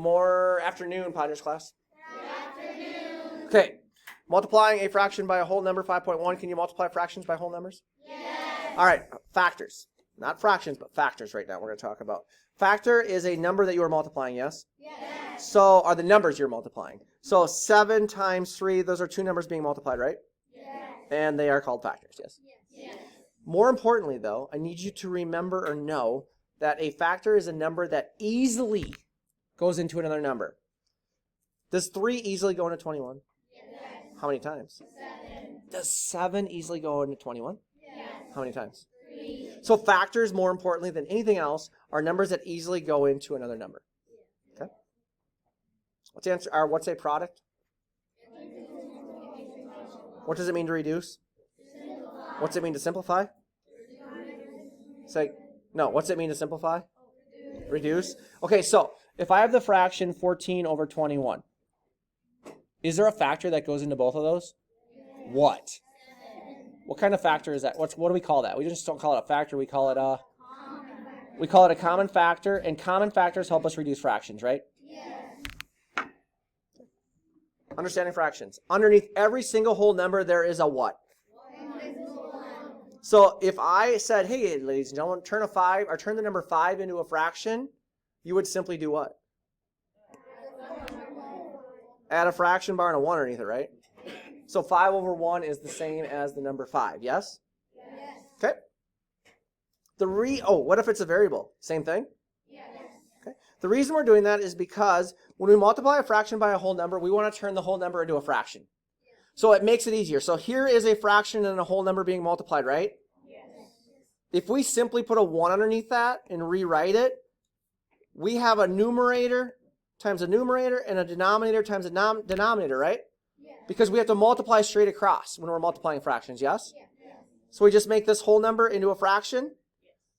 more afternoon, Pioneers class. Good afternoon. Okay. Multiplying a fraction by a whole number, 5.1. Can you multiply fractions by whole numbers? Yes. All right. Factors. Not fractions, but factors right now we're going to talk about. Factor is a number that you are multiplying, yes? Yes. So are the numbers you're multiplying. So 7 times 3, those are two numbers being multiplied, right? Yes. And they are called factors, yes? Yes. More importantly, though, I need you to remember or know that a factor is a number that easily goes into another number. Does 3 easily go into 21? Yes. How many times? 7. Does 7 easily go into 21? Yes. How many times? 3. So factors, more importantly than anything else, are numbers that easily go into another number. Okay? What's the answer? Or what's a product? What does it mean to reduce? What's it mean to simplify? Say, no, what's it mean to simplify? Reduce. Okay, so if I have the fraction 14 over 21, is there a factor that goes into both of those? What? What kind of factor is that? What do we call that? We just don't call it a factor. We call it a common factor, and common factors help us reduce fractions, right? Yes. Understanding fractions. Underneath every single whole number, there is a what? 1. So if I said, hey, ladies and gentlemen, turn the number 5 into a fraction, you would simply do what? Add a fraction bar and a 1 underneath it, right? So 5 over 1 is the same as the number 5, yes? Yes. Okay. What if it's a variable? Same thing? Yes. Okay. The reason we're doing that is because when we multiply a fraction by a whole number, we want to turn the whole number into a fraction. So it makes it easier. So here is a fraction and a whole number being multiplied, right? Yes. If we simply put a 1 underneath that and rewrite it, we have a numerator times a numerator and a denominator times a denominator, right? Yes. Because we have to multiply straight across when we're multiplying fractions, yes? Yes. So we just make this whole number into a fraction.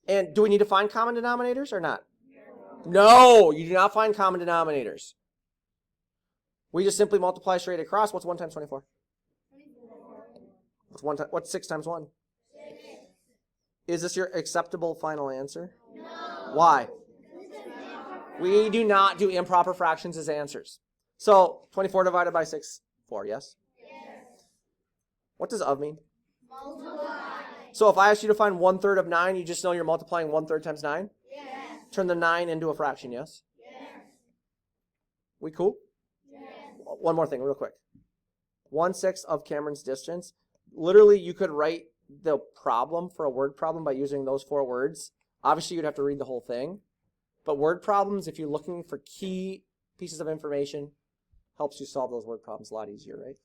And do we need to find common denominators or not? No, you do not find common denominators. We just simply multiply straight across. What's 1 times 24? What's 6 times 1? 6. Is this your acceptable final answer? No. Why? We do not do improper fractions as answers. So 24 divided by 6, 4, yes? Yes. What does of mean? Multiply. So if I ask you to find 1/3 of 9, you just know you're multiplying 1/3 times 9? Yes. Turn the 9 into a fraction, yes? Yes. We cool? Yes. One more thing real quick. 1/6 of Cameron's distance. Literally, you could write the problem for a word problem by using those 4 words. Obviously, you'd have to read the whole thing. But word problems, if you're looking for key pieces of information, helps you solve those word problems a lot easier, right?